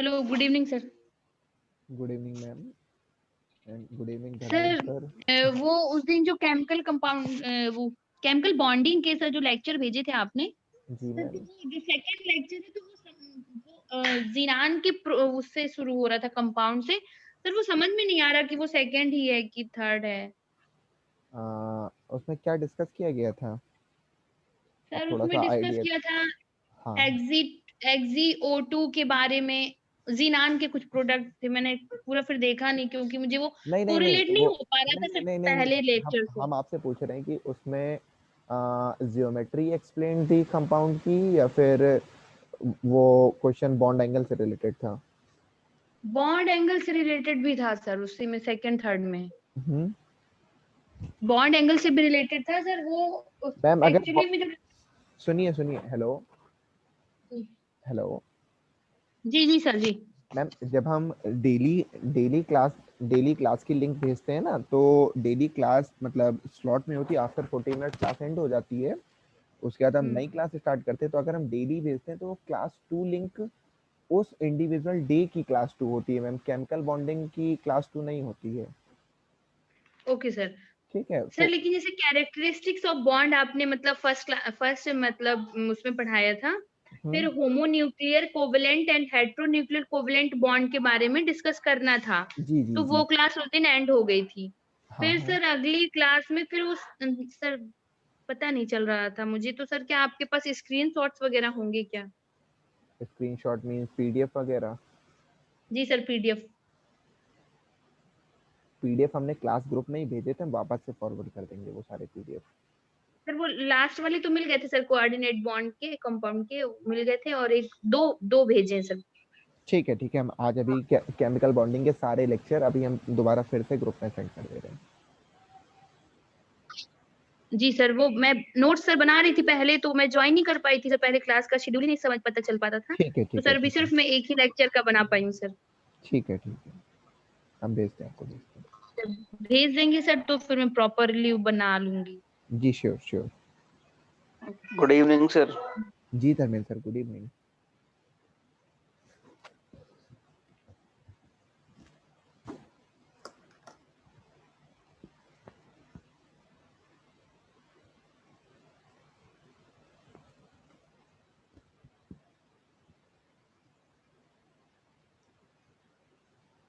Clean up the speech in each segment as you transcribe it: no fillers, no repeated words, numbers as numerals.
Hello, good evening sir. Good evening ma'am and good evening sir, Dharmendra sir. वो उस दिन जो केमिकल कंपाउंड वो केमिकल बॉन्डिंग के सर जो लेक्चर भेजे थे आपने, जी सर तो मैम। वो जो सेकंड लेक्चर है तो वो जीनान के उससे शुरू हो रहा था, कंपाउंड से। सर वो समझ में नहीं आ रहा कि वो सेकंड ही है कि थर्ड है। उसमें क्या डिस्कस किया गया था? आप सर थोड़ा उसमें सा डिस्कस आइडिया। किया था हाँ एक्जी O2 के बारे में। जीनान के कुछ प्रोडक्ट थे, मैंने पूरा फिर देखा नहीं क्योंकि मुझे वो नहीं नहीं नहीं कोरिलेट नहीं वो हो पा रहा था नहीं सर नहीं नहीं पहले नहीं हम लेक्चर से। हम आपसे पूछ रहे हैं कि उसमें जियोमेट्री एक्सप्लेन थी कंपाउंड की या फिर वो क्वेश्चन बॉन्ड एंगल से रिलेटेड था? बॉन्ड एंगल से रिलेटेड भी था सर, उसी में सेकंड थर्ड में हम्म। बॉन्ड एंगल से भी रिलेटेड था सर वो। मैम अगर एक्चुअली में जो सुनिए सुनिए, हेलो हेलो जी जी सर जी। मैम, जब हम डेली डेली क्लास की लिंक भेजते हैं ना, तो डेली क्लास मतलब स्लॉट में होती है, आफ्टर 40 मिनट क्लास एंड हो जाती है। उसके बाद हम हम्म, नई क्लास स्टार्ट करते हैं। तो अगर हम डेली भेजते हैं तो क्लास 2 लिंक उस इंडिविजुअल डे की क्लास 2 होती है मैम, केमिकल बॉन्डिंग की क्लास 2 नहीं होती है। Okay sir. ठीक है सर तो लेकिन जैसे कैरेक्टरिस्टिक्स ऑफ बॉन्ड आपने मतलब फर्स्ट मतलब उसमें पढ़ाया था। फिर hmm, homonuclear covalent and heteronuclear covalent bond के बारे में डिस्कस करना था। जी जी तो जी। वो क्लास उस दिन एंड हो गई थी। हाँ फिर हाँ। सर अगली क्लास में फिर उस सर पता नहीं चल रहा था मुझे तो सर, क्या आपके पास स्क्रीन शॉट्स वगैरह होंगे क्या? स्क्रीनशॉट मींस पीडीएफ वगैरह? जी सर, पीडीएफ। पीडीएफ हमने क्लास ग्रुप में ही भेजे थे, हम वापस से फॉरवर्ड कर देंगे वो सारे पीडीएफ। सर वो लास्ट वाले तो मिल गए थे सर, कोऑर्डिनेट बॉन्ड के कंपाउंड के मिल गए थे, और एक दो दो भेजे हैं सर। ठीक है हम आज अभी केमिकल बॉन्डिंग के सारे लेक्चर अभी हम दोबारा फिर से ग्रुप में सेंड कर दे रहे हैं। जी सर, वो मैं नोट्स सर बना रही थी पहले, तो मैं ज्वाइन नहीं कर पाई थी सर, पहले क्लास का शेड्यूल ही नहीं समझ पता चल पाता था। ठीक है तो ठीक है सर अभी ठीक है सिर्फ मैं एक ही लेक्चर का बना पाई हूँ सर। ठीक है हम भेजते हैं, आपको भेजते हैं। सर, भेज देंगे सर तो फिर मैं प्रॉपरली बना लूंगी। जी sure sure. Good evening sir. जी धर्मेंद्र सर, गुड इवनिंग।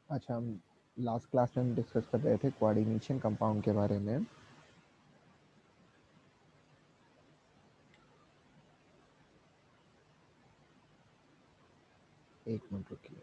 अच्छा, हम लास्ट क्लास में हम डिस्कस कर रहे थे कोऑर्डिनेशन कंपाउंड के बारे में। एक मिनट रुकिए।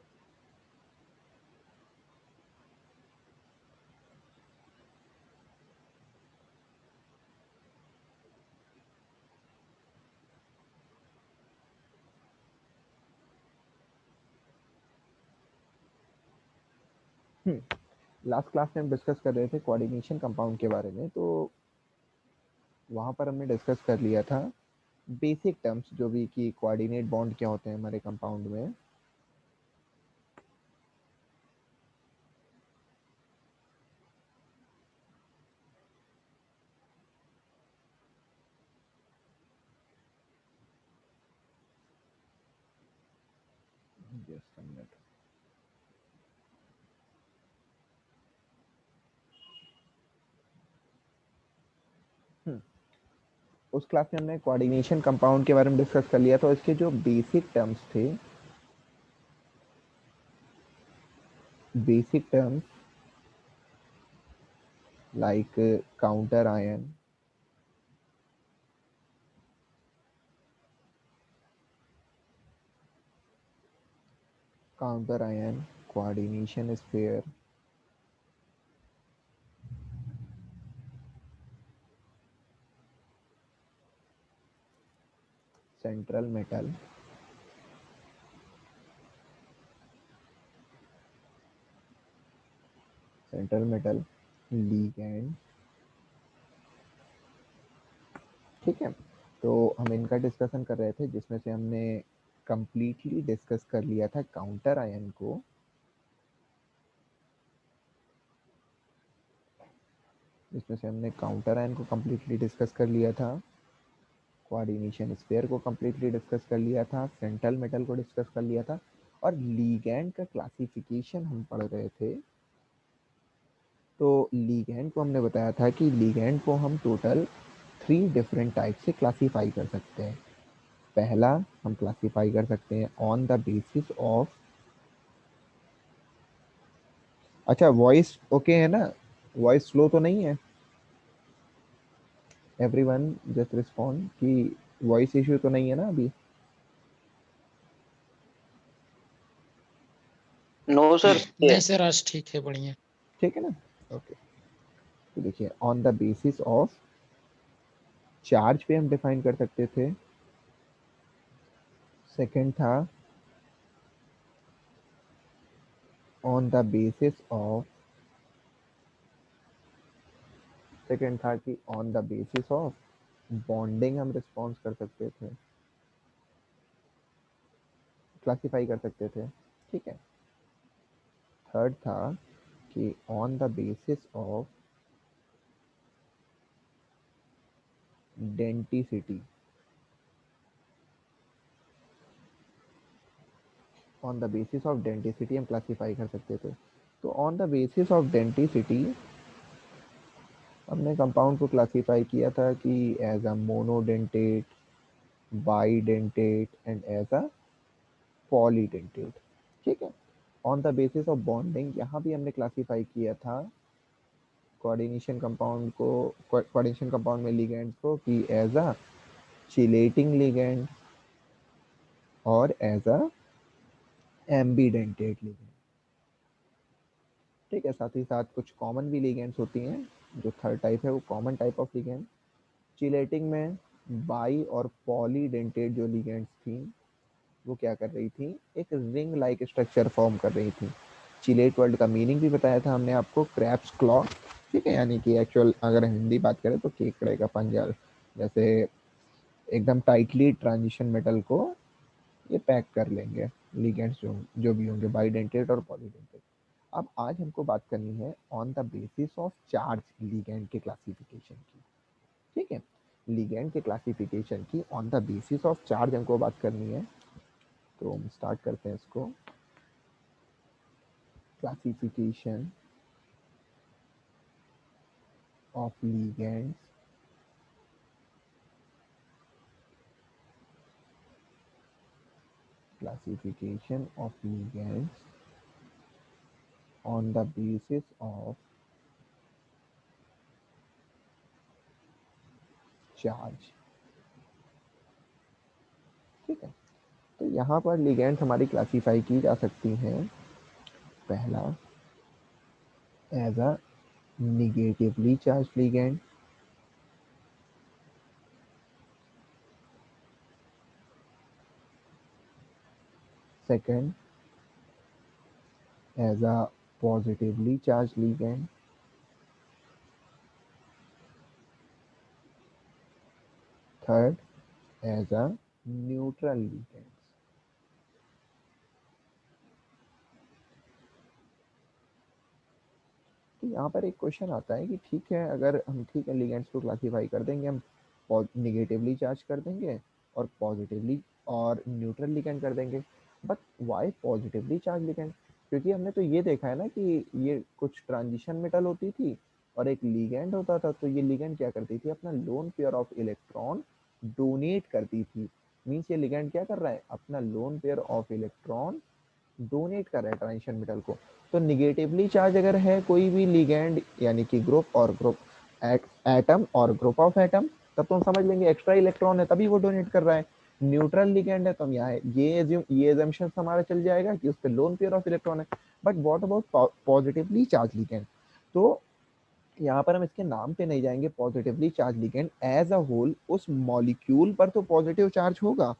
लास्ट क्लास में हम डिस्कस कर रहे थे कोऑर्डिनेशन कंपाउंड के बारे में। तो वहाँ पर हमने डिस्कस कर लिया था बेसिक टर्म्स, जो भी कि कोऑर्डिनेट बॉन्ड क्या होते हैं हमारे कंपाउंड में। Just a minute. उस क्लास में हमने कोऑर्डिनेशन कंपाउंड के बारे में डिस्कस कर लिया। तो इसके जो बेसिक टर्म्स थे, basic terms like counter ion, coordination sphere, central metal, ligand. ठीक है, तो हम इनका डिस्कशन कर रहे थे, जिसमें से हमने कंप्लीटली डिस्कस कर लिया था काउंटर आयन को। जिसमें से हमने काउंटर आयन को कंप्लीटली डिस्कस कर लिया था, कोऑर्डिनेशन स्फीयर को कंप्लीटली डिस्कस कर लिया था, सेंट्रल मेटल को डिस्कस कर लिया था, और लीगैंड का क्लासिफिकेशन हम पढ़ रहे थे। तो लीगैंड को हमने बताया था कि लीगैंड को हम टोटल 3 डिफरेंट टाइप से क्लासीफाई कर सकते हैं। पहला हम क्लासीफाई कर सकते हैं ऑन द बेसिस ऑफ, अच्छा वॉइस ओके है ना, वॉइस स्लो तो नहीं है? एवरीवन जस्ट रिस्पॉन्ड कि वॉइस इश्यू तो नहीं है ना अभी? No sir. नहीं सर, आज ठीक है, बढ़िया। ठीक है ना, ओके। तो देखिए on the basis of charge पे हम डिफाइन कर सकते थे। सेकंड था on the basis of, second था कि on the basis of bonding हम रिस्पॉन्स कर सकते थे, क्लासिफाई कर सकते थे, ठीक है। थर्ड था कि on the basis of denticity, on the basis of denticity हम क्लासिफाई कर सकते थे। तो on the basis of denticity हमने कंपाउंड को क्लासिफाई किया था कि as a monodentate, bidentate and as a polydentate, ठीक है। On the basis of bonding यहाँ भी हमने क्लासिफाई किया था कोऑर्डिनेशन कंपाउंड को, कोऑर्डिनेशन कंपाउंड में लिगेंड को कि एज अ चिलेटिंग लिगेंड और एज अ एम्बीडेंटेट लिगेंड, ठीक है। साथ ही साथ कुछ कॉमन भी लिगेंड्स होती हैं, जो थर्ड टाइप है वो common type of ligand. Chelating में बाई और पॉलीडेंटेट जो लिगेंड्स थी वो क्या कर रही थी, एक रिंग लाइक स्ट्रक्चर फॉर्म कर रही थी। चिलेट वर्ड का मीनिंग भी बताया था हमने आपको, क्रैप्स क्लॉ, ठीक है, यानी कि एक्चुअल अगर हिंदी बात करें तो केकड़े का पंजा, जैसे एकदम टाइटली ट्रांजिशन मेटल को ये पैक कर लेंगे लिगेंड्स जो जो भी होंगे, बाईडेंटेट और पॉलीडेंटेट। अब आज हमको बात करनी है on the basis of charge ligand के क्लासिफिकेशन की, ठीक है। लिगेंड के क्लासिफिकेशन की on the basis of charge हमको बात करनी है। तो हम स्टार्ट करते हैं इसको। Classification of ligands, classification of ligands on the basis of charge, ठीक है। तो यहाँ पर लिगेंड्स हमारी क्लासीफाई की जा सकती हैं। पहला as a negatively charge ligand, second as a positively charge ligand, third as a neutral ligand. तो यहाँ पर एक क्वेश्चन आता है कि ठीक है, अगर हम ठीक है लिगेंड्स को क्लासीफाई कर देंगे, हम निगेटिवली चार्ज कर देंगे और पॉजिटिवली और न्यूट्रल लिगेंड कर देंगे, but why positively charge ligand? क्योंकि हमने तो ये देखा है ना कि ये कुछ ट्रांजिशन मेटल होती थी और एक लिगेंड होता था। तो ये लिगेंड क्या करती थी, अपना loan pair of electron donate करती थी। मीन्स ये लिगेंड क्या कर रहा है, अपना loan pair of electron donate कर रहा है ट्रांजिशन मेटल को। तो निगेटिवली चार्ज अगर है कोई भी लिगेंड, यानी कि ग्रुप और ग्रुप, एटम और ग्रुप ऑफ एटम, तब तो हम समझ लेंगे एक्स्ट्रा इलेक्ट्रॉन है तभी वो डोनेट कर रहा है। न्यूट्रल लिगेंड है तो हम यहाँ ये एजम्पशन हमारा चल जाएगा कि उस पर लोन पेयर ऑफ इलेक्ट्रॉन है। But what about positively charge ligand? तो यहाँ पर हम इसके नाम पे नहीं जाएंगे। Positively charge ligand as a whole उस मॉलिक्यूल पर तो पॉजिटिव चार्ज होगा,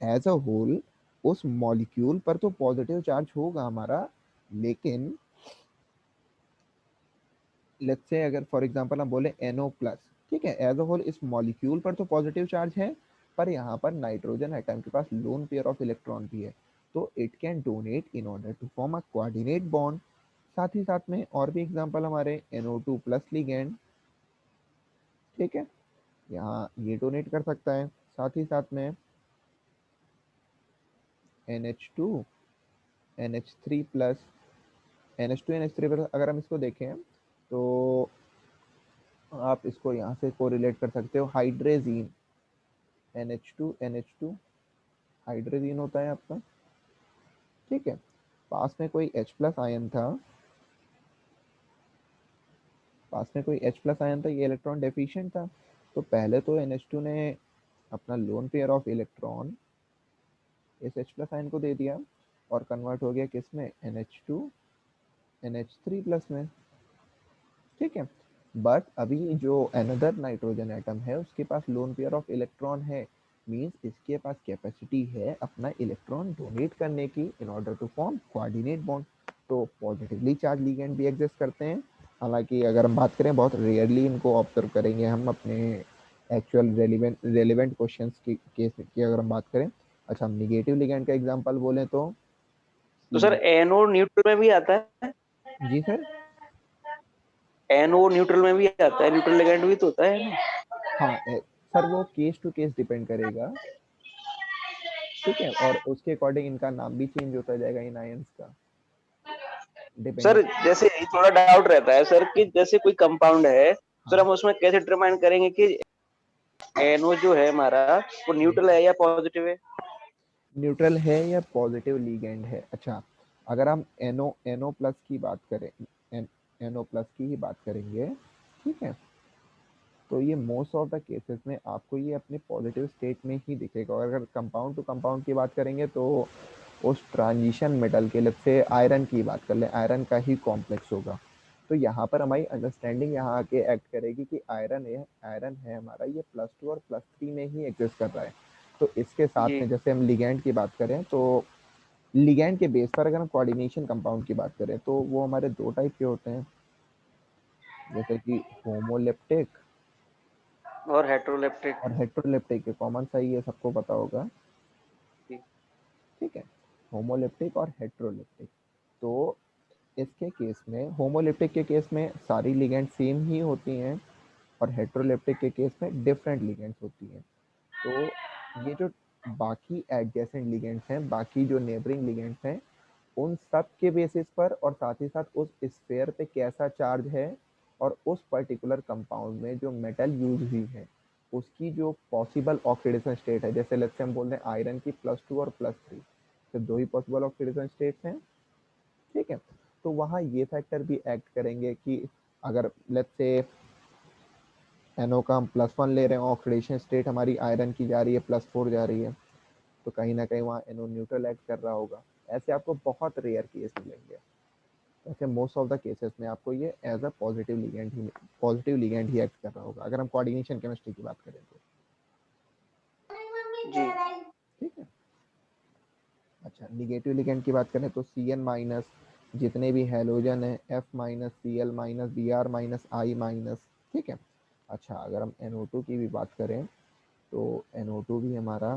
एज अ होल उस मॉलिक्यूल पर तो पॉजिटिव चार्ज होगा हमारा, लेकिन लेट्स से अगर फॉर एग्जांपल हम बोले NO प्लस, ठीक है, एज अ होल इस मॉलिक्यूल पर तो पॉजिटिव चार्ज है, पर यहाँ पर नाइट्रोजन एटम के पास लोन पेयर ऑफ इलेक्ट्रॉन भी है, तो it can donate in order to form a coordinate bond. साथ ही साथ में और भी एग्जांपल हमारे NO2 प्लस लिगेंड, ठीक है, यहाँ ये डोनेट कर सकता है। साथ ही साथ में NH2 NH3 plus NH2 NH3 plus, अगर हम इसको देखें तो आप इसको यहाँ से कोरिलेट कर सकते हो हाइड्रेजीन, NH2 हाइड्रेजीन होता है आपका, ठीक है। पास में कोई H प्लस आयन था, ये इलेक्ट्रॉन डेफिशिएंट था, तो पहले तो NH2 ने अपना लोन पेयर ऑफ इलेक्ट्रॉन इस H प्लस आयन को दे दिया और कन्वर्ट हो गया किस में, NH2 NH3 प्लस में, ठीक है। बट अभी जो अनदर नाइट्रोजन एटम है उसके पास लोन पेयर ऑफ इलेक्ट्रॉन है, मींस इसके पास कैपेसिटी है अपना इलेक्ट्रॉन डोनेट करने की in order to form coordinate bond. तो पॉजिटिवली चार्ज लिगेंड भी एग्जिस्ट करते हैं, हालांकि अगर हम बात करें बहुत रेयरली इनको ऑब्जर्व करेंगे हम अपने एक्चुअल रेलिवेंट क्वेश्चंस की केस की अगर हम बात करें। अच्छा, हम निगेटिव लिगेंड का एग्जांपल बोले तो सर एनो न्यूट्रल में भी आता है? जी सर, एनो न्यूट्रल में भी आता है, न्यूट्रल लिगेंड भी तो होता है ना? हाँ सर, वो केस टू केस डिपेंड करेगा, ठीक है, और उसके अकॉर्डिंग इनका नाम भी चेंज होता जाएगा इन आयंस का, सर डिपेंडिंग। जैसे थोड़ा डाउट रहता है सर कि जैसे कोई कंपाउंड है, सर हाँ, हम उसमें कैसे डिटरमाइन करेंगे कि एनो जो है हमारा वो न्यूट्रल है या पॉजिटिव है? न्यूट्रल है या पॉजिटिव लिगेंड है। अच्छा, अगर हम NO प्लस की बात करें, NO प्लस की ही बात करेंगे, ठीक है, तो ये मोस्ट ऑफ द केसेस में आपको ये अपने पॉजिटिव स्टेट में ही दिखेगा। और अगर कंपाउंड टू कंपाउंड की बात करेंगे तो उस ट्रांजिशन मेटल के, लेट्स से आयरन की बात कर लें, आयरन का ही कॉम्प्लेक्स होगा, तो यहाँ पर हमारी अंडरस्टैंडिंग यहाँ आके एक्ट करेगी कि आयरन है हमारा, ये +2 और +3 में ही एग्जिस्ट कर रहा है। तो इसके साथ जी में जैसे हम लिगेंड की बात करें तो लिगेंड के बेस पर अगर हम कोऑर्डिनेशन कंपाउंड की बात करें तो वो हमारे दो टाइप के होते हैं, जैसे कि होमोलेप्टिक और हेटेरोलेप्टिक। और हेटेरोलेप्टिक के कॉमन सा ही है, सबको पता होगा, जी ठीक है, होमोलेप्टिक और हेटेरोलेप्टिक। तो इसके केस में, होमोलेप्टिक के केस में सारी लिगेंड सेम ही होती हैं और हेटेरोलेप्टिक के केस में डिफरेंट लिगेंड्स होती हैं। तो ये जो बाकी एडजेसेंट लिगेंड्स हैं, बाकी जो नेबरिंग लिगेंड्स हैं, उन सब के बेसिस पर और साथ ही साथ उस स्फीयर पे कैसा चार्ज है और उस पर्टिकुलर कंपाउंड में जो मेटल यूज हुई है उसकी जो पॉसिबल ऑक्सीडेशन स्टेट है, जैसे लेट्स से हम बोल रहे हैं आयरन की +2 और +3, तो दो ही पॉसिबल ऑक्सीडेशन स्टेट्स हैं, ठीक है। तो वहाँ ये फैक्टर भी एक्ट करेंगे कि अगर लेट्स से NO का हम +1 ले रहे हैं, ऑक्सीडेशन स्टेट हमारी आयरन की जा रही है +4 जा रही है, तो कहीं ना कहीं वहाँ NO न्यूट्रल एक्ट कर रहा होगा। ऐसे आपको बहुत रेयर केस मिलेंगे, ऐसे मोस्ट ऑफ द केसेस में आपको ये एज अ पॉजिटिव लिगेंड ही एक्ट कर रहा होगा, अगर हम कोऑर्डिनेशन केमिस्ट्री की बात करें तो, जी ठीक है। अच्छा, निगेटिव लिगेंड की बात करें तो CN-, जितने भी हैलोजन है F-, Cl-, Br-, I-, ठीक है। अच्छा, अगर हम NO2 की भी बात करें तो NO2 भी हमारा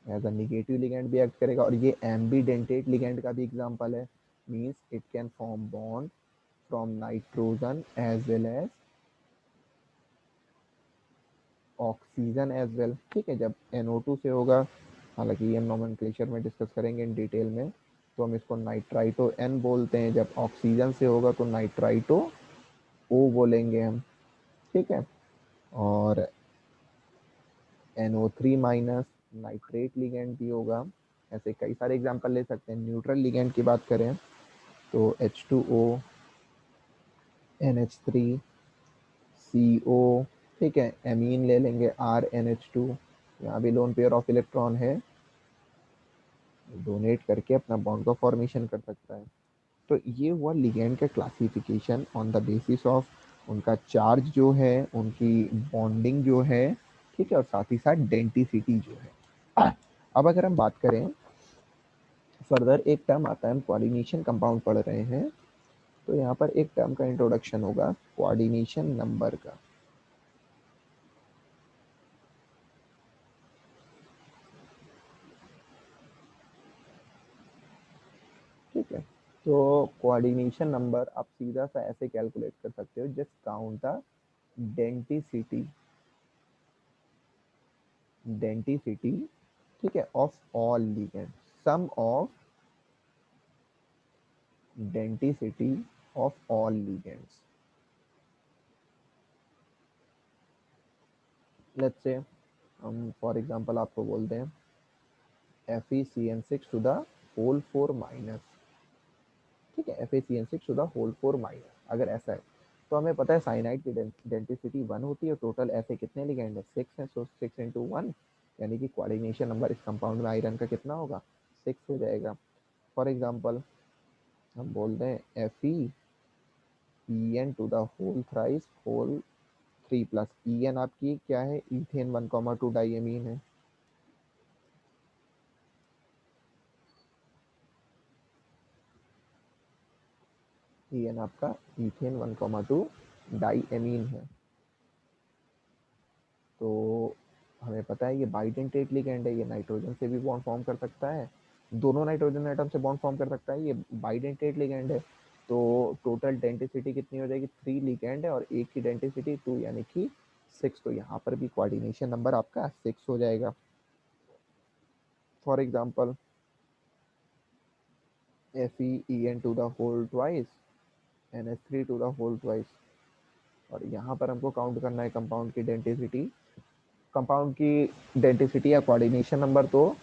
एज अ निगेटिव लिगेंड भी एक्ट करेगा, और ये एम्बीडेंटेट लिगेंड का भी एग्जांपल है, means it can form bond from nitrogen as well as oxygen as well, ठीक है। जब NO2 से होगा, हालांकि ये हम नोमेनक्लेचर में डिस्कस करेंगे इन डिटेल में, तो हम इसको नाइट्राइटो N बोलते हैं, जब ऑक्सीजन से होगा तो नाइट्राइटो O बोलेंगे हम, ठीक है। और NO3- नाइट्रेट लिगेंड भी होगा। ऐसे कई सारे एग्जांपल ले सकते हैं। न्यूट्रल लिगेंड की बात करें तो H2O, NH3, CO, ठीक है, एमीन ले लेंगे RNH2, यहाँ भी लोन पेयर ऑफ इलेक्ट्रॉन है, डोनेट करके अपना बॉन्ड का फॉर्मेशन कर सकता है। तो ये हुआ लिगेंड का classification on the basis of उनका चार्ज जो है, उनकी बॉन्डिंग जो है, ठीक है, और साथ ही साथ डेंटिसिटी जो है। अब अगर हम बात करें फर्दर, एक टर्म आता है, हम कोऑर्डिनेशन कंपाउंड पढ़ रहे हैं, तो यहाँ पर एक टर्म का इंट्रोडक्शन होगा कोऑर्डिनेशन नंबर का, ठीक है। तो कोऑर्डिनेशन नंबर आप सीधा सा ऐसे कैलकुलेट कर सकते हो, जस्ट काउंट द डेंटिसिटी, ठीक है, of all ligand, sum of denticity of all ligands. Let's say हम फॉर एग्जांपल आपको बोलते हैं FeCN6 to the whole 4 minus, ठीक है, FeCN6 to the whole 4 minus, अगर ऐसा है तो हमें पता है साइनाइड की डेंसिटी 1 होती है, टोटल ऐसे कितने लिगेंड है 6 है, सो 6 into 1 यानी कि कोऑर्डिनेशन नंबर इस कंपाउंड में आयरन का कितना होगा 6 हो जाएगा। फॉर एग्जांपल हम बोलते हैं FeEN to the whole thrice whole 3 plus EN आपकी क्या है इथेन 1,2 डाइएमीन है, EN आपका इथेन 1,2 डाइएमीन है। तो हमें पता है ये बाइडेंटेट लिगेंड है, ये नाइट्रोजन से भी बॉन्ड फॉर्म कर सकता है, दोनों नाइट्रोजन एटम से बॉन्ड फॉर्म कर सकता है, ये बाइडेंटेट लिगेंड है। तो टोटल डेंसिटी कितनी हो जाएगी 3 लिगेंड है और एक की डेंसिटी 2 यानी कि 6, तो यहाँ पर भी कोऑर्डिनेशन नंबर आपका 6 हो जाएगा। For example FeEN to the whole twice NH3 to the whole twice, और यहाँ पर हमको काउंट करना है कंपाउंड की डेंसिटी, कंपाउंड की डेंसिटी या कोऑर्डिनेशन नंबर। तो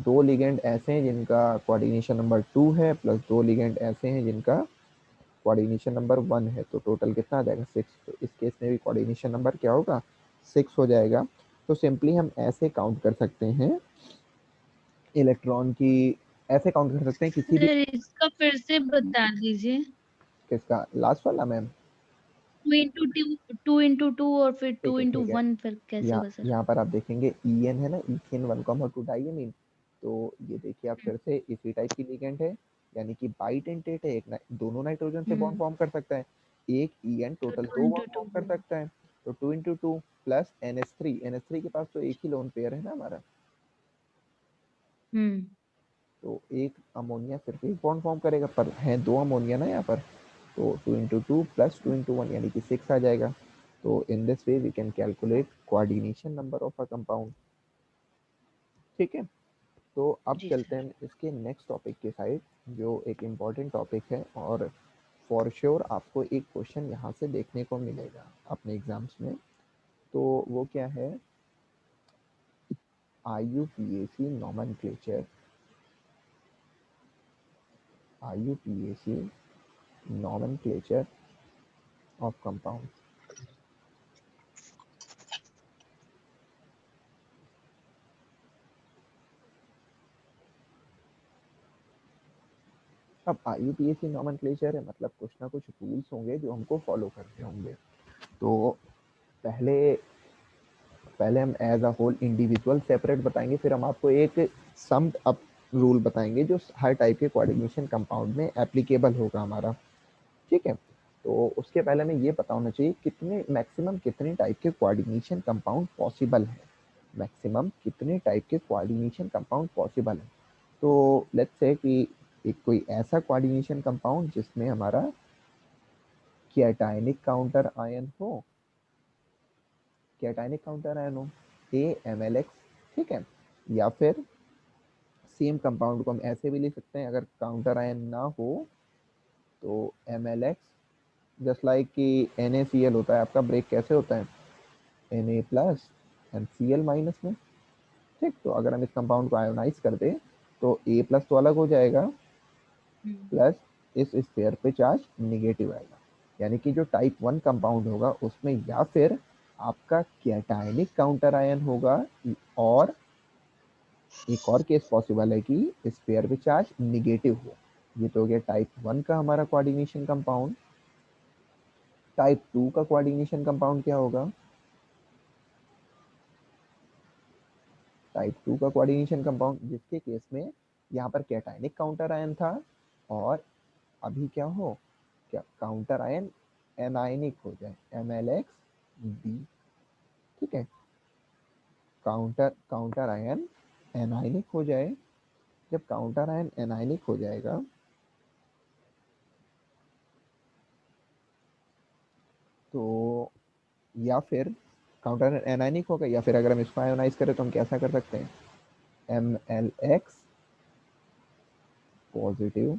2 लिगेंड ऐसे हैं जिनका कोऑर्डिनेशन नंबर 2 है प्लस 2 लिगेंड ऐसे हैं जिनका कोऑर्डिनेशन नंबर 1 है, तो टोटल कितना आ जाएगा 6। तो इस केस में भी कोऑर्डिनेशन नंबर क्या होगा 6 हो जाएगा। तो सिंपली हम ऐसे काउंट कर सकते हैं इलेक्ट्रॉन की, ऐसे काउंट कर सकते हैं किसी भी, सर इसका फिर से बता दीजिए। किसका लास्ट वाला मैम 2 into 2 और फिर ठीक 2 है into ठीक है। 1 फिर कैसे होगा सर? यहाँ पर आप देखेंगे EN है ना इथेन 1,2 डाइएमीन, तो ये देखिए आप फिर से इसी टाइप की लिगेंड है यानी कि बाइडेंटेट है, एक दोनों नाइट्रोजन से बॉन्ड फॉर्म कर सकता है, एक EN तो टोटल 2 2 into बॉन्ड फॉर्म 2 कर सकता है, तो 2 into 2 प्लस NH3 के पास तो एक ही लोन पेयर है ना हमारा, तो एक अमोनिया सिर्फ एक बॉन्ड फॉर्म करेगा, पर है 2 अमोनिया ना यहाँ पर, तो 2 into 2 प्लस 2 into 1 यानी कि 6 आ जाएगा। तो in this way we can calculate coordination number of a compound. ठीक है, तो अब जी चलते सर। हैं इसके नेक्स्ट टॉपिक के साइड, जो एक इम्पॉर्टेंट टॉपिक है और फॉर श्योर आपको एक क्वेश्चन यहाँ से देखने को मिलेगा अपने एग्जाम्स में। तो वो क्या है, IUPAC nomenclature, IUPAC nomenclature of compound। अब IUPAC nomenclature है मतलब कुछ ना कुछ रूल्स होंगे जो हमको फॉलो करने होंगे। तो पहले हम as a whole individual separate बताएंगे, फिर हम आपको एक सम्ड अप रूल बताएंगे जो हर टाइप के कोऑर्डिनेशन कंपाउंड में एप्लीकेबल होगा हमारा। ठीक है, तो उसके पहले हमें ये पता होना चाहिए कितने मैक्सिमम कितने टाइप के कोऑर्डिनेशन कंपाउंड पॉसिबल है, मैक्सिमम कितने टाइप के कोऑर्डिनेशन कंपाउंड पॉसिबल है। तो लेट्स से कि एक कोई ऐसा कोऑर्डिनेशन कंपाउंड जिसमें हमारा कैटायनिक काउंटर आयन हो, कैटायनिक काउंटर आयन हो AMLX, ठीक है, या फिर सेम कंपाउंड को हम ऐसे भी लिख सकते हैं अगर काउंटर आयन ना हो तो MLX, जस्ट लाइक कि NaCl होता है आपका, ब्रेक कैसे होता है Na plus and Cl minus में। ठीक, तो अगर हम इस कंपाउंड को आयोनाइज कर दें तो A प्लस तो अलग हो जाएगा, प्लस इस स्फीयर पे चार्ज निगेटिव आएगा, यानी कि जो टाइप 1 कंपाउंड होगा उसमें या फिर आपका कैटायनिक काउंटर आयन होगा, और एक और केस पॉसिबल है कि स्फीयर पे चार्ज निगेटिव हो। ये तो हो गया टाइप 1 का हमारा कोऑर्डिनेशन कंपाउंड। टाइप 2 का कोऑर्डिनेशन कंपाउंड क्या होगा, टाइप 2 का कोऑर्डिनेशन कंपाउंड जिसके केस में यहाँ पर कैटायनिक काउंटर आयन था और अभी क्या हो, क्या काउंटर आयन एनायनिक हो जाए MLX-B। ठीक है, काउंटर आयन एनायनिक हो जाए, जब काउंटर आयन एनायनिक हो जाएगा तो या फिर काउंटर आयन एनायनिक होगा, या फिर अगर हम इसको आयोनाइज करें तो हम कैसा कर सकते हैं MLX positive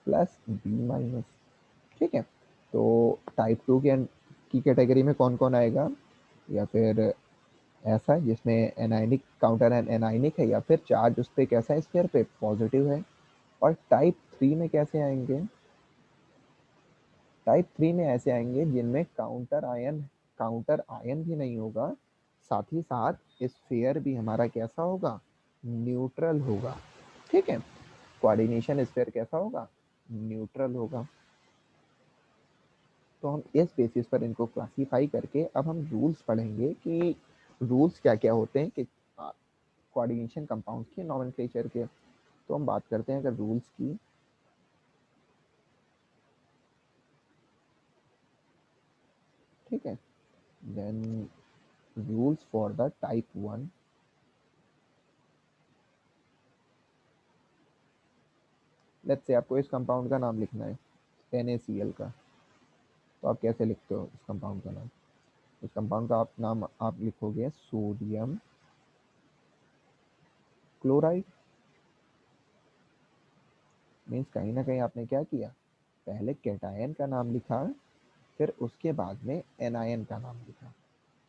plus B minus. ठीक है, तो टाइप 2 की कैटेगरी में कौन कौन आएगा, या फिर ऐसा जिसमें एनायनिक काउंटर एनायनिक है, या फिर चार्ज उस पर कैसा है स्फीयर पे पॉजिटिव है। और टाइप 3 में कैसे आएंगे, टाइप 3 में ऐसे आएंगे जिनमें काउंटर आयन भी नहीं होगा, साथ ही साथ स्फीयर भी हमारा कैसा होगा, न्यूट्रल होगा। ठीक है, कोऑर्डिनेशन स्फीयर कैसा होगा, न्यूट्रल होगा। तो हम इस बेसिस पर इनको क्लासीफाई करके अब हम रूल्स पढ़ेंगे कि रूल्स क्या क्या होते हैं कि कोऑर्डिनेशन कंपाउंड्स के नॉमेनक्लेचर के। तो हम बात करते हैं अगर रूल्स की, ठीक है, then rules for the type 1। Let's say आपको इस कंपाउंड का नाम लिखना है NaCl का, तो आप कैसे लिखते हो इस कंपाउंड का नाम, इस कंपाउंड का नाम आप लिखोगे सोडियम क्लोराइड। मीन्स कहीं ना कहीं आपने क्या किया, पहले कैटायन का नाम लिखा, फिर उसके बाद में एनायन का नाम लिखा।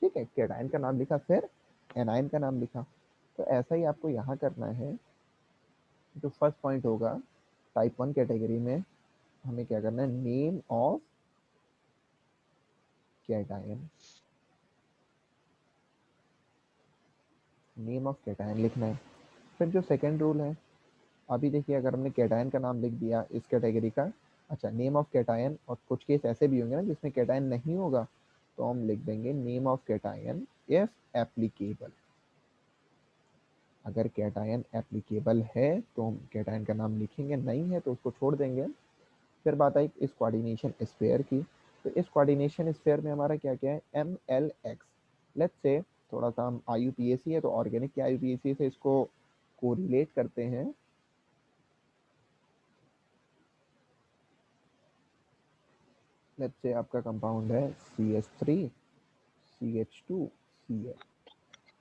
ठीक है, कैटायन का नाम लिखा फिर एनायन का नाम लिखा। तो ऐसा ही आपको यहाँ करना है। जो फर्स्ट पॉइंट होगा टाइप 1 कैटेगरी में, हमें क्या करना है, name of cation, name of cation लिखना है। फिर जो सेकंड रूल है, अभी देखिए अगर हमने कैटायन का नाम लिख दिया इस कैटेगरी का, अच्छा नेम ऑफ कैटायन, और कुछ केस ऐसे भी होंगे ना जिसमें कैटायन नहीं होगा, तो हम लिख देंगे name of cation if applicable. अगर कैटायन एप्लीकेबल है तो हम कैटायन का नाम लिखेंगे, नहीं है तो उसको छोड़ देंगे। फिर बात आई इस कोऑर्डिनेशन स्फीयर की, तो इस कोऑर्डिनेशन स्फीयर में हमारा क्या क्या है, MLX। लेट्स से थोड़ा सा हम IUPAC है तो ऑर्गेनिक के IUPAC से इसको कोरिलेट करते हैं। लेट्स से आपका कंपाउंड है CH3 CH2 Cl,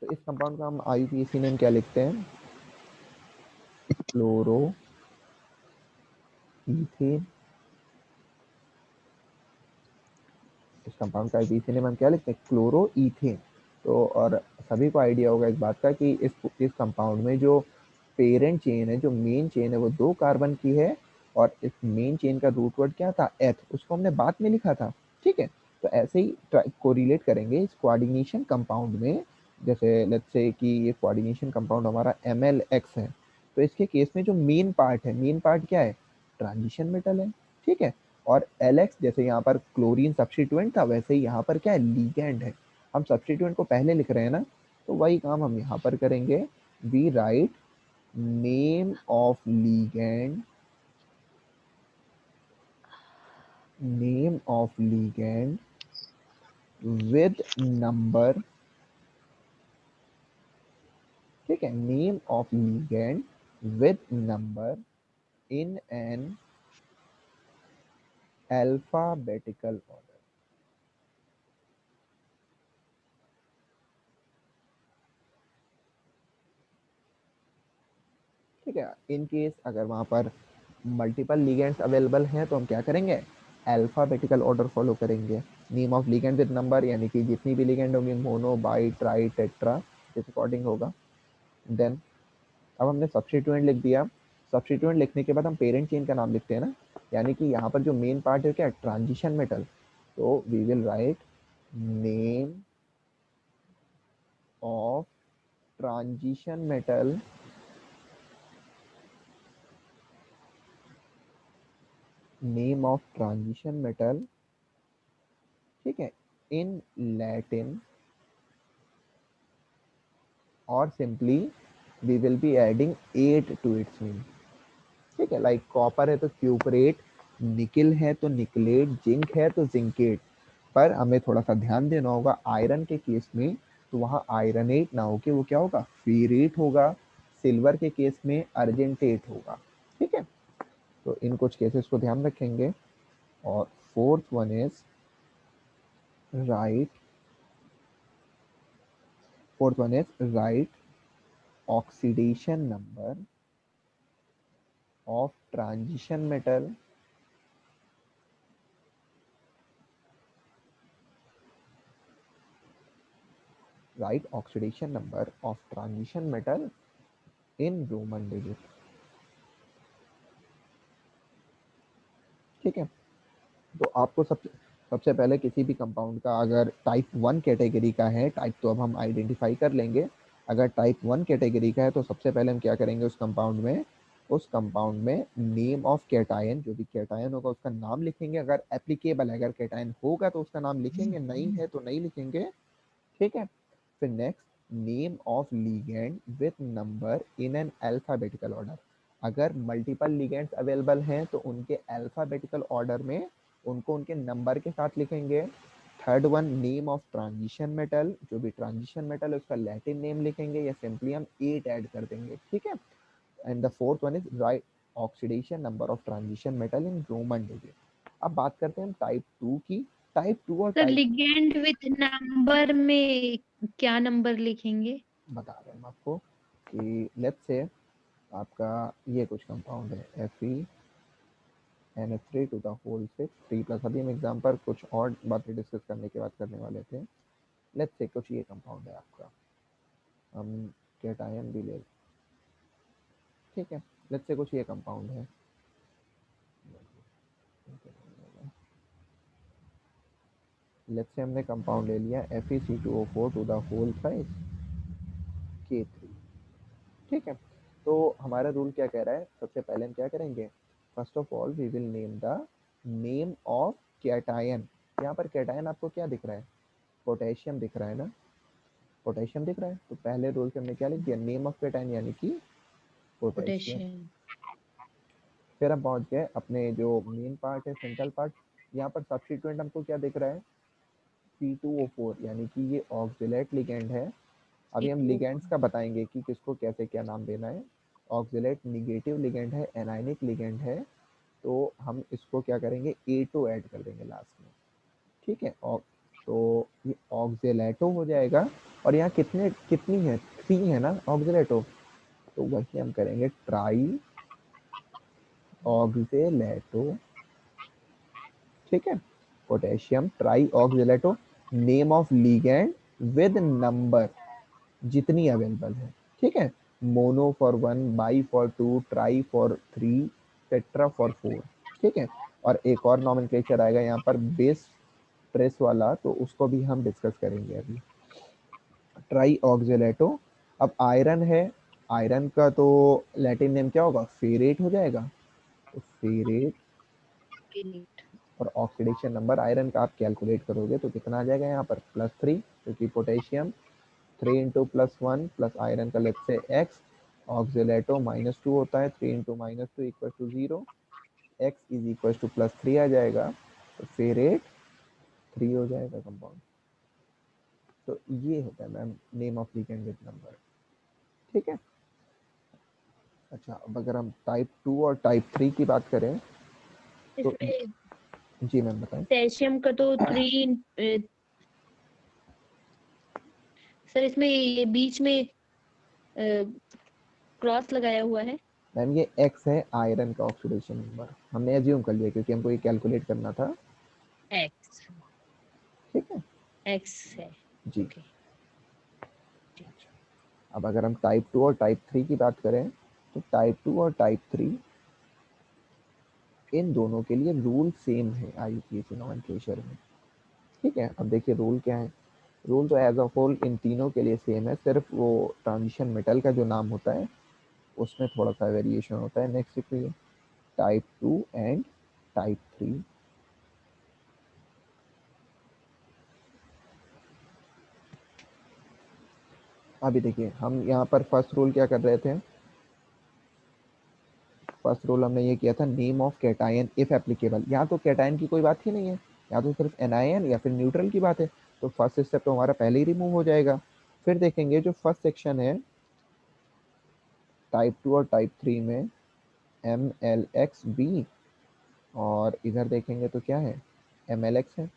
तो इस कंपाउंड का हम IUPAC नेम क्या लिखते हैं, क्लोरो इथेन। इस कंपाउंड का IUPAC नेम हम क्या लिखते हैं, क्लोरो इथेन। तो और सभी को आइडिया होगा इस बात का कि इस कंपाउंड में जो पेरेंट चेन है, जो मेन चेन है, वो 2 कार्बन की है, और इस मेन चेन का रूट वर्ड क्या था, एथ, उसको हमने बाद में लिखा था। ठीक है, तो ऐसे ही कोरिलेट करेंगे इस कोऑर्डिनेशन कंपाउंड में। जैसे लेट्स से कि ये कोऑर्डिनेशन कंपाउंड हमारा MLX है, तो इसके केस में जो मेन पार्ट है, मेन पार्ट क्या है, ट्रांजिशन मेटल है। ठीक है, और LX जैसे यहाँ पर क्लोरीन सब्स्टिट्यूएंट था, वैसे ही यहाँ पर क्या है, लीगैंड है। हम सब्स्टिट्यूएंट को पहले लिख रहे हैं ना, तो वही काम हम यहाँ पर करेंगे। We write name of ligand, name of ligand with number। ठीक है, name of ligand with number in an alphabetical order। ठीक है, इन केस अगर वहां पर मल्टीपल लिगेंड्स अवेलेबल हैं तो हम क्या करेंगे, अल्फाबेटिकल ऑर्डर फॉलो करेंगे। Name of ligand with number, यानी कि जितनी भी लिगेंड होंगी, मोनो बाई ट्राई टेट्रा, इस अकॉर्डिंग होगा। देन अब हमने सब्स्टिट्यूएंट लिख दिया। सब्स्टिट्यूएंट लिखने के बाद हम पेरेंट चेन का नाम लिखते हैं ना, यानी कि यहाँ पर जो मेन पार्ट है क्या, ट्रांजिशन मेटल, तो we will write name of transition metal, name of transition metal, ठीक है, इन लैटिन, और simply we will be adding 8 to its name. ठीक है, लाइक कॉपर है तो क्यूपरेट, निकिल है तो निकलेट, जिंक है तो जिंकेट। पर हमें थोड़ा सा ध्यान देना होगा, आयरन के केस में तो वहाँ आयरनेट ना होके वो क्या होगा, फेरेट होगा। सिल्वर के केस में अर्जेंटेट होगा। ठीक है, तो इन कुछ केसेस को ध्यान रखेंगे। और fourth one is right, fourth one is right oxidation number of transition metal write oxidation number of transition metal in Roman digit। ठीक है, तो आपको सबसे पहले किसी भी कंपाउंड का अगर टाइप 1 कैटेगरी का है, टाइप तो अब हम आइडेंटिफाई कर लेंगे। अगर टाइप 1 कैटेगरी का है तो सबसे पहले हम क्या करेंगे, उस कंपाउंड में नेम ऑफ कैटायन, जो भी कैटायन होगा उसका नाम लिखेंगे। अगर एप्लीकेबल है, अगर कैटायन होगा तो उसका नाम लिखेंगे, नहीं है तो नहीं लिखेंगे। ठीक है, फिर next name of ligand with number in an alphabetical order. अगर मल्टीपल लिगेंड्स अवेलेबल हैं तो उनके अल्फाबेटिकल ऑर्डर में उनको उनके नंबर के साथ लिखेंगे। Third one name of transition metal, जो भी ट्रांजिशन मेटल है उसका लैटिन नेम लिखेंगे या सिंपली हम 8 ऐड कर देंगे। ठीक है, and the fourth one is right oxidation number of transition metal in Roman digit. अब बात करते हैं टाइप 2 की। टाइप 2 और sir type ligand with number में क्या नंबर लिखेंगे? बता रहे हैं हम आपको कि लेट्स से आपका ये कुछ कंपाउंड है FeNH3 to the whole 6 3 plus. अभी हम एग्जाम पर कुछ और बातें डिस्कस करने के बाद करने वाले थे। लेट्स से कुछ ये कंपाउंड है आपका, हम कैटायन भी ले, ठीक है। लेट्स से कुछ ये कंपाउंड है, लेट्स से हमने कंपाउंड ले लिया FeC2O4 to the whole 5 K3। ठीक है, तो हमारा रूल क्या कह रहा है, सबसे पहले हम क्या करेंगे, first of all we will name the name of cation. यहाँ पर कैटायन आपको क्या दिख रहा है, पोटेशियम दिख रहा है ना, पोटेशियम दिख रहा है। तो पहले रूल से हमने क्या लिख दिया, नेम ऑफ कैटायन यानी कि पोटेशियम। पोटेशियम। फिर हम पहुंच गए अपने जो मेन पार्ट है, सेंट्रल पार्ट। यहाँ पर सब्स्टिट्यूएंट हमको क्या दिख रहा है, C2O4, यानी कि ये ऑक्सिलेट लिगेंड है। अभी हम लिगेंड्स का बताएंगे कि किसको कैसे क्या नाम देना है। ऑक्सिलेट निगेटिव लिगेंड है, एनायनिक लिगेंड है, तो हम इसको क्या करेंगे, A2 ऐड कर देंगे लास्ट में। ठीक है, तो ये ऑक्सिलेटो हो जाएगा। और यहाँ कितनी है, 3 है ना ऑक्सिलेटो, तो वही हम करेंगे ट्राई ऑक्सिलेटो। ठीक है, potassium tri oxalato, name of ligand with number जितनी अवेलेबल है। ठीक है, mono for 1, bi for 2, tri for 3, tetra for 4। ठीक है, और एक और नॉमेनक्लेचर आएगा यहाँ पर बेस ट्रेस वाला, तो उसको भी हम डिस्कस करेंगे अभी। ट्राई ऑक्सिलेटो। अब आयरन है, आयरन का तो लैटिन नेम क्या होगा, फेरेट हो जाएगा। तो फेरेट, और ऑक्सीडेशन नंबर आयरन का आप कैलकुलेट करोगे तो कितना आ जाएगा यहाँ पर, +3, क्योंकि पोटेशियम 3 इंटू +1 प्लस आयरन का लेट्स से x, ऑक्सिलेटो -2 होता है, 3 into -2 equal to 0, x is equal to +3 आ जाएगा। तो फेरेट 3 हो जाएगा कंपाउंड। तो ये होता है ma'am name of ligand with number. ठीक है, अच्छा अब अगर हम टाइप 2 और टाइप 3 की बात करें तो इसमें जी मैम बताएं। पोटेशियम का तो 3, सर इसमें ये बीच में क्रॉस लगाया हुआ है। मैम ये x है आयरन का ऑक्सीडेशन नंबर, हमने एज्यूम कर लिया क्योंकि हमको ये कैलकुलेट करना था। एक्स, ठीक है एक्स है। जी। ओके। अब अगर हम टाइप 2 और टाइप 3 की बात करें तो टाइप 2 और टाइप 3 इन दोनों के लिए रूल सेम है IUPAC नोमेनक्लेचर में। ठीक है, अब देखिए रूल क्या है, रूल तो एज अ होल इन तीनों के लिए सेम है, सिर्फ वो ट्रांजिशन मेटल का जो नाम होता है उसमें थोड़ा सा वेरिएशन होता है। नेक्स्ट देखिए टाइप 2 एंड टाइप 3। अभी देखिए हम यहाँ पर फर्स्ट रूल क्या कर रहे थे, फर्स्ट रूल हमने ये किया था name of cation if applicable. यहाँ तो कैटायन की कोई बात ही नहीं है, यहाँ तो सिर्फ एनायन या फिर न्यूट्रल की बात है, तो फर्स्ट स्टेप तो हमारा पहले ही रिमूव हो जाएगा। फिर देखेंगे जो फर्स्ट सेक्शन है टाइप 2 और टाइप 3 में MLXB, और इधर देखेंगे तो क्या है MLX है।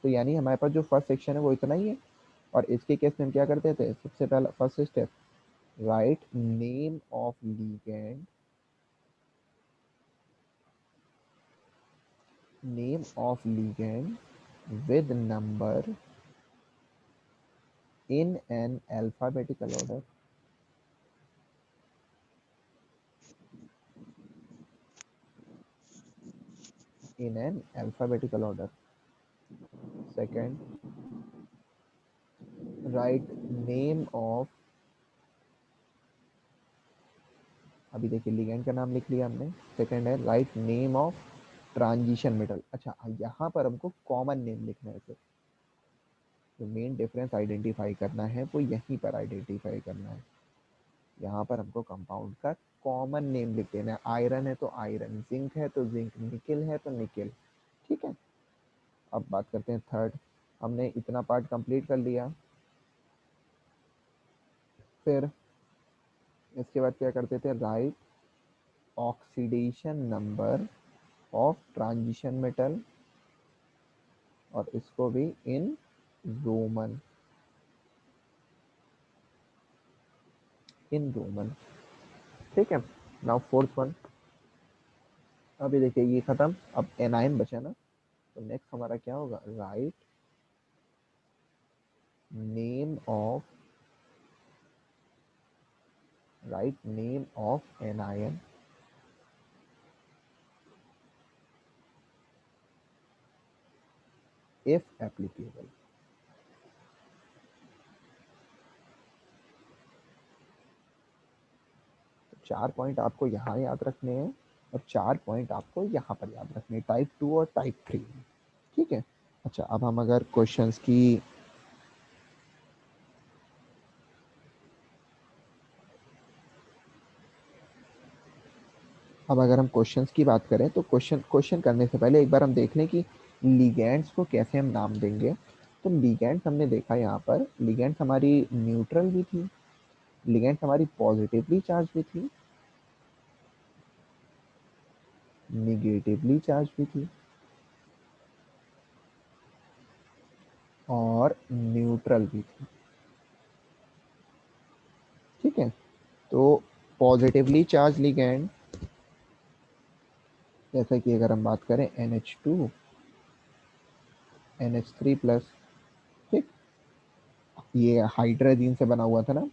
तो यानी हमारे पास जो फर्स्ट सेक्शन है वो इतना ही है। और इसके केस में हम क्या करते थे, सबसे पहला first step right name of ligand name of ligand with number in an alphabetical order. In an alphabetical order. Second, write name of, अभी देखिए लिगेंड का नाम लिख लिया हमने. सेकंड है right name of transition metal. अच्छा, यहाँ पर हमको कॉमन नेम लिखना है. सर जो मेन डिफरेंस आइडेंटिफाई करना है वो यहीं पर आइडेंटिफाई करना है. यहाँ पर हमको कंपाउंड का कॉमन नेम लिख देना है. आयरन है तो आयरन, जिंक है तो जिंक, निकेल है तो निकेल. ठीक है. अब बात करते हैं थर्ड. हमने इतना पार्ट कंप्लीट कर लिया. फिर इसके बाद क्या करते थे, right oxidation number of transition metal, और इसको भी इन रोमन. ठीक है. Now fourth one. अभी देखिए ये खत्म. अब एनाइन बचा ना, तो नेक्स्ट हमारा क्या होगा, right name of anion if applicable. तो 4 पॉइंट आपको यहाँ याद रखने हैं और 4 पॉइंट आपको यहाँ पर याद रखने हैं, टाइप 2 और टाइप 3. ठीक है. अच्छा, अब हम अगर क्वेश्चंस की बात करें तो क्वेश्चन करने से पहले एक बार हम देख लें कि लिगेंड्स को कैसे हम नाम देंगे. तो लिगेंड्स हमने देखा, यहाँ पर लिगेंड्स हमारी न्यूट्रल भी थी, लिगेंड्स हमारी पॉजिटिवली चार्ज भी थी, निगेटिवली चार्ज भी थी और न्यूट्रल भी थी. ठीक है. तो पॉजिटिवली चार्ज लिगेंड जैसे कि अगर हम बात करें NH2 NH3 प्लस, ठीक, ये हाइड्रोजन से बना हुआ था ना,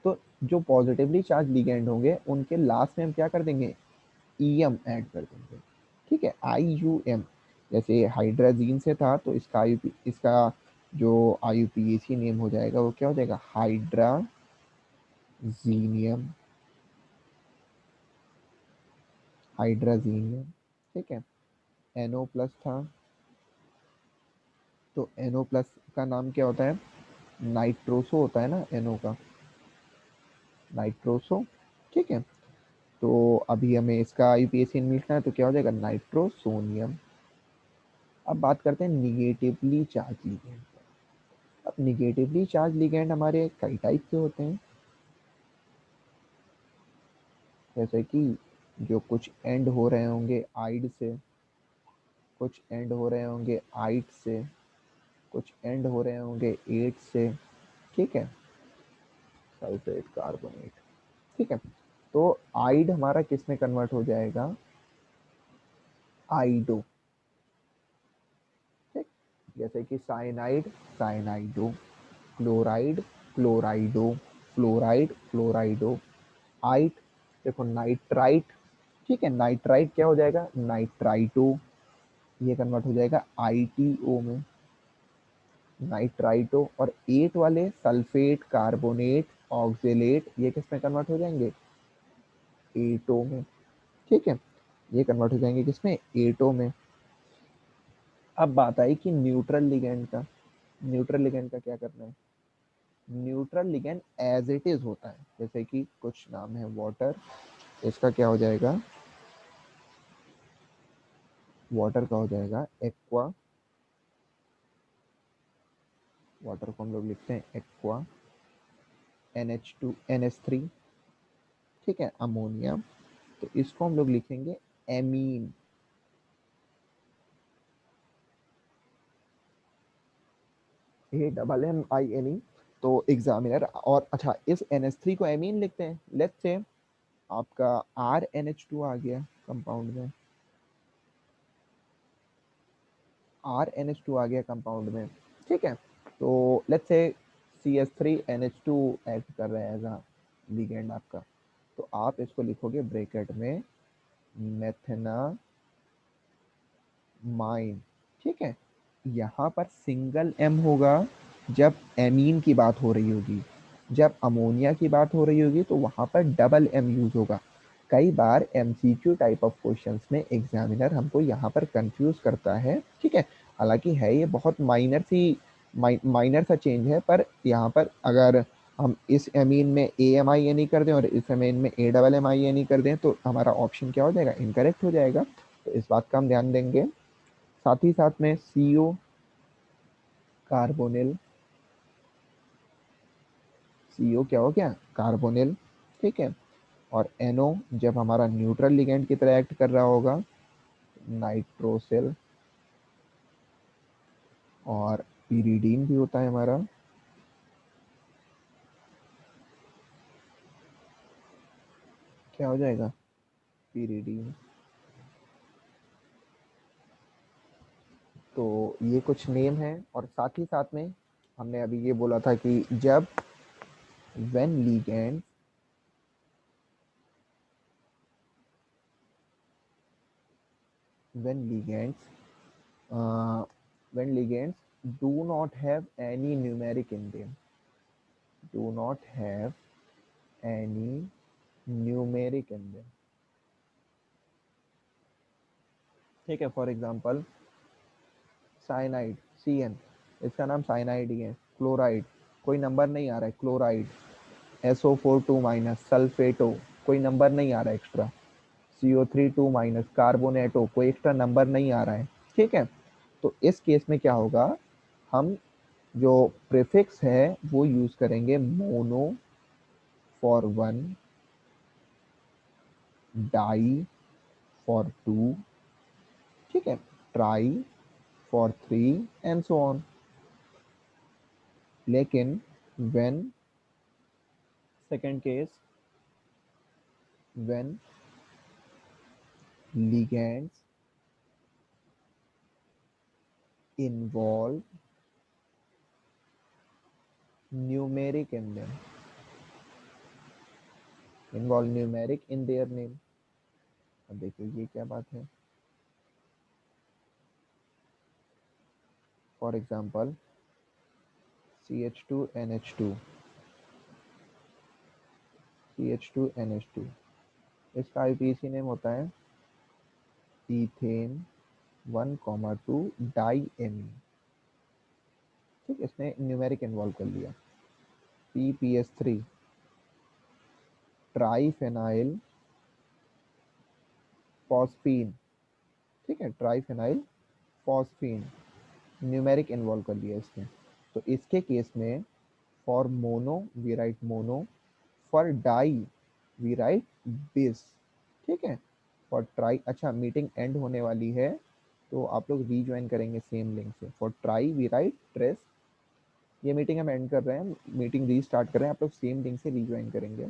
तो जो पॉजिटिवली चार्ज लिगेंड होंगे उनके लास्ट में हम क्या कर देंगे, EM ऐड कर देंगे. ठीक है. IUM, जैसे हाइड्रोजन से था तो इसका जो IUPAC नेम हो जाएगा वो क्या हो जाएगा, हाइड्राजीनियम. ठीक है. NO प्लस था तो NO प्लस का नाम क्या होता है, नाइट्रोसो होता है ना, NO का नाइट्रोसो. ठीक है. तो अभी हमें इसका IUPAC लिखना है तो क्या हो जाएगा, नाइट्रोसोनियम. अब बात करते हैं निगेटिवली चार्ज लिगेंड. अब निगेटिवली चार्ज लिगेंड हमारे कई टाइप के होते हैं, जैसे कि जो कुछ एंड हो रहे होंगे आइड से, कुछ एंड हो रहे होंगे आइट से, कुछ एंड हो रहे होंगे एट से. ठीक है. Sulphate carbonate. ठीक है. तो आइड हमारा किस में कन्वर्ट हो जाएगा, आइडो. ठीक. जैसे कि साइनाइड साइनाइडो, क्लोराइड क्लोराइडो, फ्लोराइड फ्लोराइडो, आइट देखो नाइट्राइट. ठीक है. नाइट्राइट क्या हो जाएगा, नाइट्राइटो. ये कन्वर्ट हो जाएगा ITO में, नाइट्राइटो. और 8 वाले सल्फेट कार्बोनेट ऑक्जेलेट, ये किस में कन्वर्ट हो जाएंगे, एटो में. ठीक है. ये कन्वर्ट हो जाएंगे किसमें, एटो में. अब बात आई कि न्यूट्रल लिगेंड का. न्यूट्रल लिगेंड का क्या करना है, neutral ligand as it is होता है. जैसे कि कुछ नाम है वाटर, इसका क्या हो जाएगा, वाटर का हो जाएगा एक्वा. वाटर को हम लोग लिखते हैं एक्वा. NH2 NH3. ठीक है. अमोनिया, तो इसको हम लोग लिखेंगे एमीन. AMMINE. तो एग्जामिनर, और अच्छा इस NH3 को एमीन लिखते हैं. लेट्स से आपका RNH2 आ गया कंपाउंड में, RNH2 आ गया कंपाउंड में, ठीक है। तो लेट्स से CH3NH2 एक्ट कर रहा है एज अ लिगेंड आपका, तो आप इसको लिखोगे ब्रैकेट में मेथेनामाइन, ठीक है। यहाँ पर सिंगल एम होगा जब एमीन की बात हो रही होगी, जब अमोनिया की बात हो रही होगी तो वहाँ पर डबल एम यूज होगा। कई बार MCQ टाइप ऑफ क्वेश्चंस में एग्जामिनर हमको यहाँ पर कंफ्यूज करता है, ठीक है। हालांकि है ये बहुत माइनर सा चेंज है, पर यहाँ पर अगर हम इस एमीन में AMINE कर दें और इस एमीन में AMMINE कर दें तो हमारा ऑप्शन क्या हो जाएगा, इनकरेक्ट हो जाएगा। तो इस बात का हम ध्यान देंगे। साथ ही साथ में CO कार्बोनिल, CO क्या हो गया, कार्बोनिल, ठीक है। और NO जब हमारा न्यूट्रल लिगेंड की तरह एक्ट कर रहा होगा, नाइट्रोसिल। और पीरिडीन भी होता है हमारा, क्या हो जाएगा, पीरिडीन। तो ये कुछ नेम है। और साथ ही साथ में हमने अभी ये बोला था कि जब when ligands when ligands when ligands do not have any numeric in them, do not have any numeric in them, ठीक है। फॉर एग्जांपल साइनाइड, CN, इसका नाम साइनाइड ही है। क्लोराइड, कोई नंबर नहीं आ रहा है, क्लोराइड। SO4 2- सल्फेटो, कोई नंबर नहीं आ रहा है एक्स्ट्रा। CO3 2- कार्बोनेटो, कोई एक्स्ट्रा नंबर नहीं आ रहा है, ठीक है। तो इस केस में क्या होगा, हम जो प्रीफिक्स है वो यूज करेंगे मोनो फॉर 1, डाई फॉर 2, ठीक है, tri for 3 and so on. लेकिन when second case, when ligands involve numeric in them, involve numeric in their name। अब देखिए ये क्या बात है। फॉर एग्जाम्पल CH2NH2, CH2NH2, इसका IUPAC नेम होता है इथेन 1,2 डाईएमीन, ठीक, इसने न्यूमेरिक इन्वॉल्व कर लिया। PPS3 ट्राईफेनाइल फॉस्फीन, ठीक है, ट्राईफेनाइल फॉस्फीन, न्यूमेरिक इन्वॉल्व कर लिया इसने। तो इसके केस में for mono we write mono, for di we write bis, ठीक है। फॉर ट्राई, अच्छा मीटिंग एंड होने वाली है तो आप लोग रीज्वाइन करेंगे सेम लिंक से। For tri we write tris, ये मीटिंग हम एंड कर रहे हैं, मीटिंग रीस्टार्ट कर रहे हैं, आप लोग सेम लिंक से रीज्वाइन करेंगे।